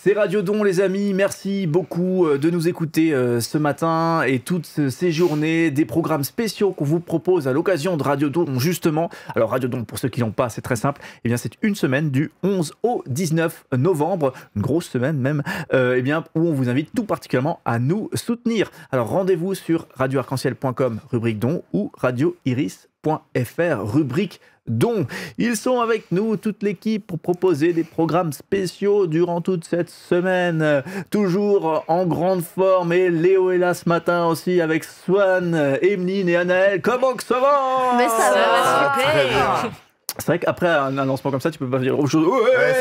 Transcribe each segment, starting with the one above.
C'est Radio Don les amis, merci beaucoup de nous écouter ce matin et toutes ces journées, des programmes spéciaux qu'on vous propose à l'occasion de Radio Don justement. Alors Radio Don, pour ceux qui l'ont pas, c'est très simple, eh bien c'est une semaine du 11 au 19 novembre, une grosse semaine même, eh bien, où on vous invite tout particulièrement à nous soutenir. Alors rendez-vous sur radioarc-en-ciel.com, rubrique don, ou radioiris.fr, rubrique don. Ils sont avec nous, toute l'équipe, pour proposer des programmes spéciaux durant toute cette semaine. Toujours en grande forme. Et Léo est là ce matin aussi avec Swan, Emeline et Anaël. Comment que ça va? Mais ça va super. C'est vrai qu'après un lancement comme ça, tu peux pas dire autre chose. Ouais,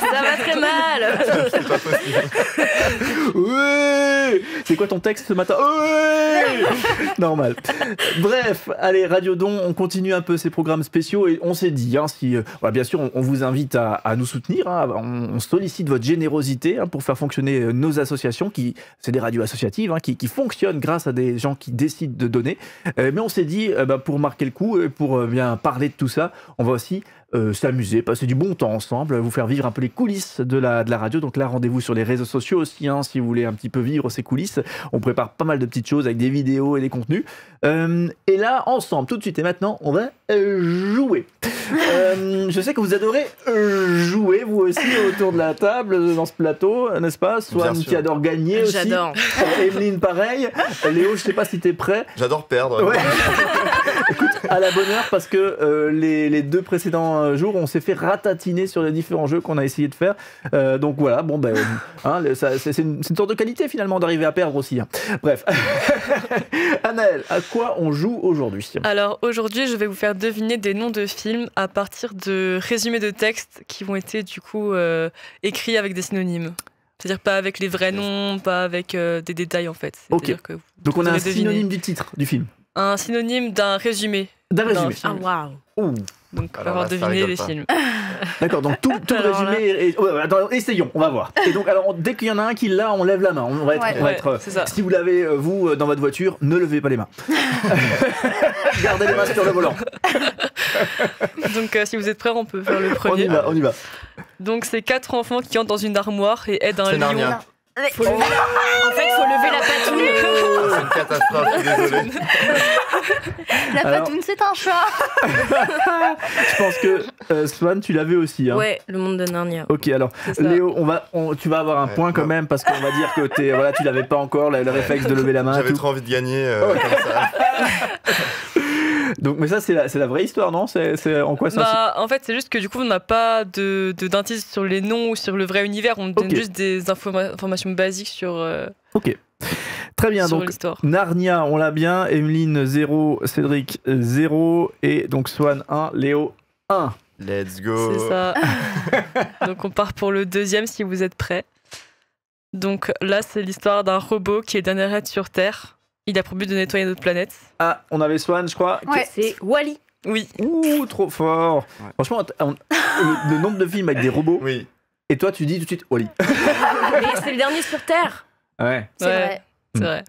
ça va très mal. C'est pas possible. Ouais. C'est quoi ton texte ce matin? Ouais. Normal. Bref, allez, Radio Don, on continue un peu ces programmes spéciaux et on s'est dit, bien sûr, on vous invite à nous soutenir. On sollicite votre générosité pour faire fonctionner nos associations, c'est des radios associatives qui fonctionnent grâce à des gens qui décident de donner. Mais on s'est dit, pour marquer le coup et pour bien parler de tout ça, on va aussi s'amuser, passer du bon temps ensemble, vous faire vivre un peu les coulisses de la radio. Donc là, rendez-vous sur les réseaux sociaux aussi, si vous voulez un petit peu vivre ces coulisses. On prépare pas mal de petites choses avec des vidéos et des contenus. Et là, ensemble, tout de suite et maintenant, on va jouer. Je sais que vous adorez jouer, vous aussi, autour de la table, dans ce plateau, n'est-ce pas? Swan qui adore gagner aussi. J'adore. Emeline, pareil. Léo, je sais pas si t'es prêt. J'adore perdre. Ouais. Écoute, à la bonne heure, parce que les deux précédents jours, on s'est fait ratatiner sur les différents jeux qu'on a essayé de faire. Donc voilà, c'est une sorte de qualité finalement d'arriver à perdre aussi. Bref. Anaël, à quoi on joue aujourd'hui? Alors aujourd'hui, je vais vous faire deviner des noms de films à partir de résumés de textes qui vont être du coup écrits avec des synonymes. C'est-à-dire pas avec les vrais noms, pas avec des détails en fait. Ok. Que donc on a un deviner. Synonyme du titre du film. Un synonyme d'un résumé. D'un résumé. film. Ah waouh. Donc on va Alors avoir là, ça deviné rigole les pas. films. D'accord, donc tout le Alors résumé. Attends, essayons, on va voir. Et donc, alors, dès qu'il y en a un qui l'a, on lève la main. On va être, c'est ça. si vous l'avez, vous, dans votre voiture, ne levez pas les mains. Gardez les mains sur le volant. Donc si vous êtes prêts, on peut faire le premier. On y va. Donc c'est 4 enfants qui entrent dans une armoire et aident un C'est lion. Narnia. En fait, faut lever la patoune. C'est une catastrophe, je suis désolé. La patoune, c'est un chat. Je pense que Swan, tu l'avais aussi. Ouais, le monde de Narnia. Ok, alors C'est ça. Léo, tu vas avoir un point quand même parce qu'on va dire que tu l'avais pas encore, le réflexe de lever la main. J'avais tout. trop envie de gagner comme ça. Donc, mais ça, c'est la vraie histoire, non? C'est en quoi ça? En fait, c'est juste que du coup, on n'a pas d'indices sur les noms ou sur le vrai univers. On donne juste des informations basiques sur Ok. Très bien, donc l'histoire. Narnia, on l'a bien. Emeline 0, Cédric 0 et donc Swan 1, Léo 1. Let's go. C'est ça. Donc on part pour le deuxième si vous êtes prêts. Donc là, c'est l'histoire d'un robot qui est dernier être sur Terre. Il a pour but de nettoyer notre planète. Ah, on avait Swan, je crois. Ouais, c'est Wall-E. Oui. Ouh, trop fort. Ouais. Franchement, le nombre de films avec des robots. Oui. Et toi, tu dis tout de suite Wall-E. Mais c'est le dernier sur Terre. Ouais. C'est Ouais. vrai. C'est vrai.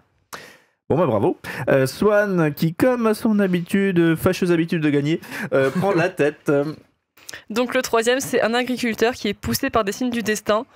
Bon, bah bravo. Swan, qui, comme à son habitude, fâcheuse habitude de gagner, prend la tête. Donc le troisième, c'est un agriculteur qui est poussé par des signes du destin.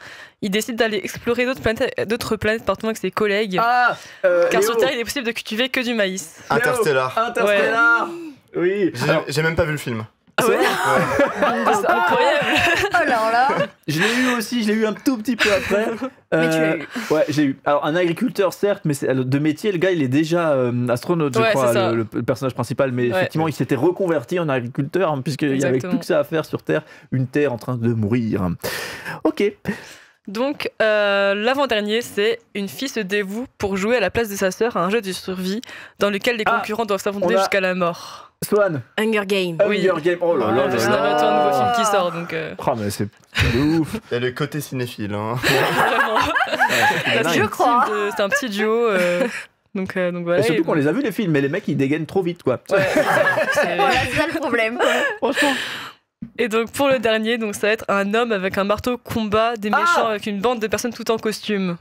Il décide d'aller explorer d'autres planètes avec ses collègues. Ah car sur Léo. Terre, il est possible de cultiver que du maïs. Interstellar. Interstellar. Oui. Alors, J'ai même pas vu le film. Ah ouais. C'est incroyable. Oh là là. je l'ai eu un tout petit peu après. Mais tu l'as eu. Ouais, j'ai eu. Alors, un agriculteur, certes, mais de métier, le gars, il est déjà astronaute, je Ouais, crois, c'est ça. le personnage principal. Mais Ouais. effectivement, il s'était reconverti en agriculteur, puisqu'il n'y avait Exactement. plus que ça à faire sur Terre, une Terre en train de mourir. Ok. Donc, l'avant-dernier, c'est une fille se dévoue pour jouer à la place de sa sœur à un jeu de survie dans lequel les concurrents doivent s'affronter on a- jusqu'à la mort. Swan. Hunger Game. Oui. Hunger Games. Oh là là là C'est là. bientôt un nouveau film qui sort, donc Oh, mais c'est de ouf. Il y a le côté cinéphile. Hein. vraiment. Je crois. C'est un petit duo. Donc voilà. Et surtout Et- qu'on les a vus, les films, mais les mecs, ils dégainent trop vite, quoi. Ouais, c'est- Voilà, c'est ça le problème. Franchement. Et donc pour le dernier, donc ça va être un homme avec un marteau combat des méchants avec une bande de personnes tout en costume.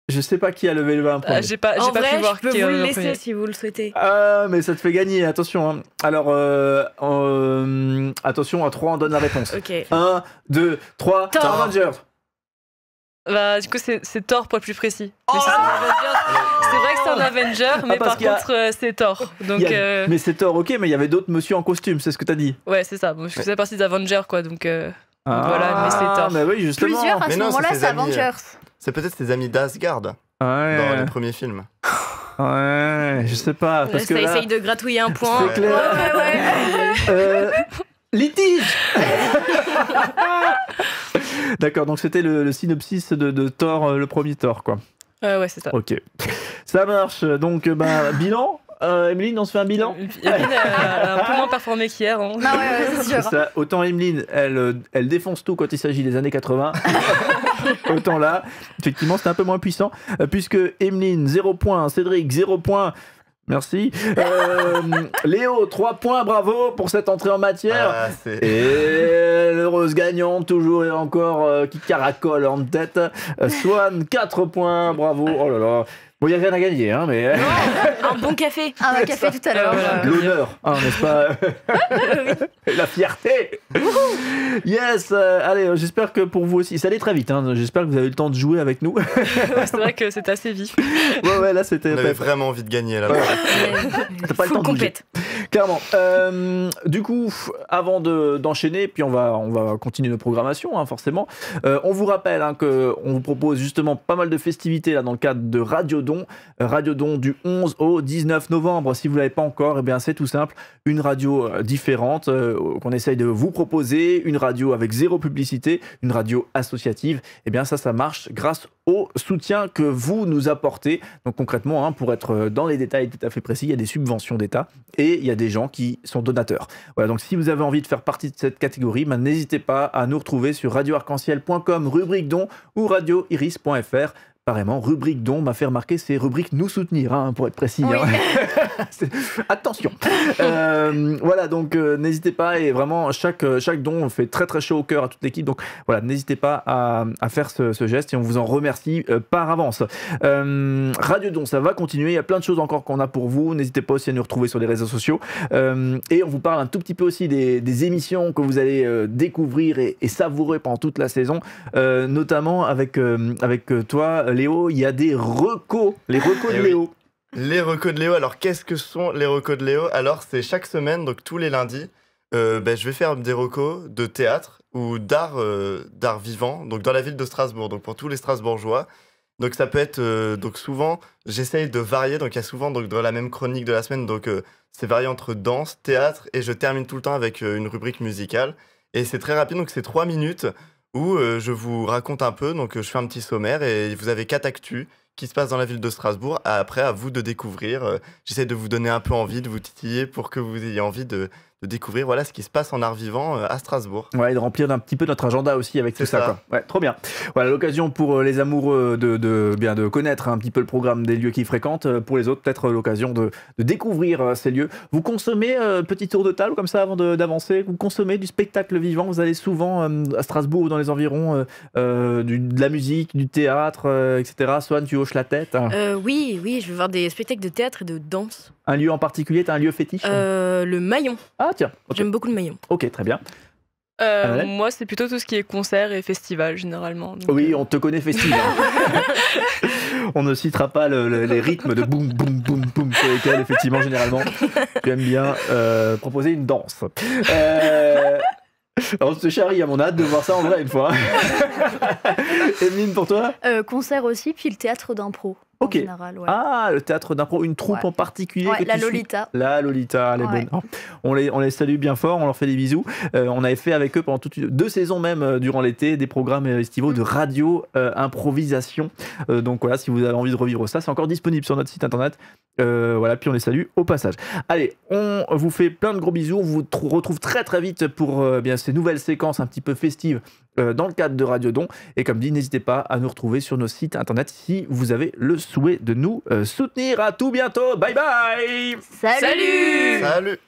Je sais pas qui a levé le main. J'ai pas En pu vrai, voir je peux qui vous est le en laisser premier. si vous le souhaitez. Ah, mais ça te fait gagner, attention. Hein. Alors, attention, à 3, on donne la réponse. Ok. 1, 2, 3, Thor. Avengers. Bah, du coup, c'est Thor pour être plus précis. Mais c'est vrai que c'est un Avenger, mais par contre, c'est Thor. Donc, Mais c'est Thor, ok, mais il y avait d'autres monsieur en costume, c'est ce que t'as dit. Ouais, c'est ça. Bon, je faisais partie des Avengers, quoi. Donc voilà, mais c'est Thor. Mais oui, justement. Plusieurs à ce moment-là, c'est Avengers. C'est peut-être ses amis d'Asgard dans les premiers films. Ouais, je sais pas. Parce ça que là, essaye de gratouiller un point. c'est clair. Litige. D'accord, donc c'était le synopsis de Thor, le premier Thor, quoi. Ouais, c'est ça. Ok, ça marche. Donc, bilan. Emeline, on se fait un bilan. Emeline a un peu moins performé qu'hier. Hein. Ah ouais, c'est sûr. Ça, autant Emeline, elle défonce tout quand il s'agit des années 80. Autant là, effectivement, c'était un peu moins puissant. Puisque Emeline, 0 points. Cédric, 0 points. Merci. Léo, 3 points, bravo pour cette entrée en matière. Et l'heureuse gagnante, toujours et encore, qui caracole en tête. Swan, 4 points, bravo. Oh là là. Bon, il n'y a rien à gagner, hein, mais... Un bon café. Un café tout à l'heure. L'honneur, hein, n'est-ce pas? La fierté. Yes. Allez, j'espère que pour vous aussi, ça allait très vite, hein, j'espère que vous avez eu le temps de jouer avec nous. C'est vrai que c'est assez vif. Ouais, là, c'était... On avait vraiment envie de gagner, là. Ouais. T'as pas le temps de bouger. Clairement. Du coup, avant d'enchaîner, puis on va continuer nos programmations, hein, forcément. On vous rappelle qu'on vous propose justement pas mal de festivités là, dans le cadre de Radio Don du 11 au 19 novembre. Si vous ne l'avez pas encore, eh bien, c'est tout simple. Une radio différente qu'on essaye de vous proposer, une radio avec 0 publicité, une radio associative. Eh bien, ça marche grâce au soutien que vous nous apportez. Donc concrètement, hein, pour être dans les détails tout à fait précis, il y a des subventions d'État et il y a des gens qui sont donateurs. Voilà, donc si vous avez envie de faire partie de cette catégorie, n'hésitez pas à nous retrouver sur radioarc-en-ciel.com, rubrique don, ou radioiris.fr. Apparemment, rubrique don m'a fait remarquer, c'est rubrique nous soutenir, hein, pour être précis. Oui. Hein. Attention. Voilà, donc n'hésitez pas, et vraiment chaque don fait très très chaud au cœur à toute l'équipe. Donc voilà, n'hésitez pas à faire ce geste et on vous en remercie par avance. Radio Don, ça va continuer. Il y a plein de choses encore qu'on a pour vous. N'hésitez pas aussi à nous retrouver sur les réseaux sociaux. Et on vous parle un tout petit peu aussi des émissions que vous allez découvrir et savourer pendant toute la saison, notamment avec toi. Léo, il y a des recos, les recos de Léo. Les recos de Léo, alors qu'est-ce que sont les recos de Léo? Alors c'est chaque semaine, donc tous les lundis, je vais faire des recos de théâtre ou d'art vivant, donc dans la ville de Strasbourg, donc pour tous les Strasbourgeois. Donc ça peut être, donc souvent, j'essaye de varier, donc il y a souvent donc, dans la même chronique de la semaine, donc c'est varié entre danse, théâtre, et je termine tout le temps avec une rubrique musicale. Et c'est très rapide, donc c'est 3 minutes où je vous raconte un peu, donc je fais un petit sommaire et vous avez 4 actus qui se passent dans la ville de Strasbourg. Après, à vous de découvrir. J'essaie de vous donner un peu envie, de vous titiller pour que vous ayez envie de découvrir ce qui se passe en art vivant à Strasbourg. Ouais, et de remplir un petit peu notre agenda aussi avec tout ça. Quoi. Ouais, trop bien. Voilà, l'occasion pour les amoureux de connaître un petit peu le programme des lieux qu'ils fréquentent. Pour les autres, peut-être l'occasion de découvrir ces lieux. Vous consommez, petit tour de table comme ça avant d'avancer, vous consommez du spectacle vivant? Vous allez souvent à Strasbourg ou dans les environs de la musique, du théâtre, etc. Swan, tu hoches la tête. Oui, je vais voir des spectacles de théâtre et de danse. Un lieu en particulier, t'as un lieu fétiche? Le Maillon. Ah tiens, okay. J'aime beaucoup le Maillon. Ok, très bien. Moi, c'est plutôt tout ce qui est concert et festival, généralement. Donc, oui, on te connaît festival. On ne citera pas les rythmes de boum, boum, boum, boum, sur lesquels, effectivement, généralement, tu aimes bien proposer une danse. On se charrie, on a hâte de voir ça en vrai une fois. Emeline, pour toi? Concert aussi, puis le théâtre d'impro. Ok. En général, ouais. Ah, le théâtre d'impro, une troupe en particulier que la tu Lolita. Suis. La Lolita, elle est bonne. On les salue bien fort, on leur fait des bisous. On avait fait avec eux pendant 2 saisons même durant l'été des programmes estivaux de radio improvisation. Donc voilà, si vous avez envie de revivre ça, c'est encore disponible sur notre site internet. Voilà, puis on les salue au passage. Allez, on vous fait plein de gros bisous. On vous retrouve très très vite pour ces nouvelles séquences un petit peu festives dans le cadre de Radio Don. Et comme dit, n'hésitez pas à nous retrouver sur nos sites internet si vous avez le souhait de nous soutenir. À tout bientôt. Bye bye. Salut. Salut.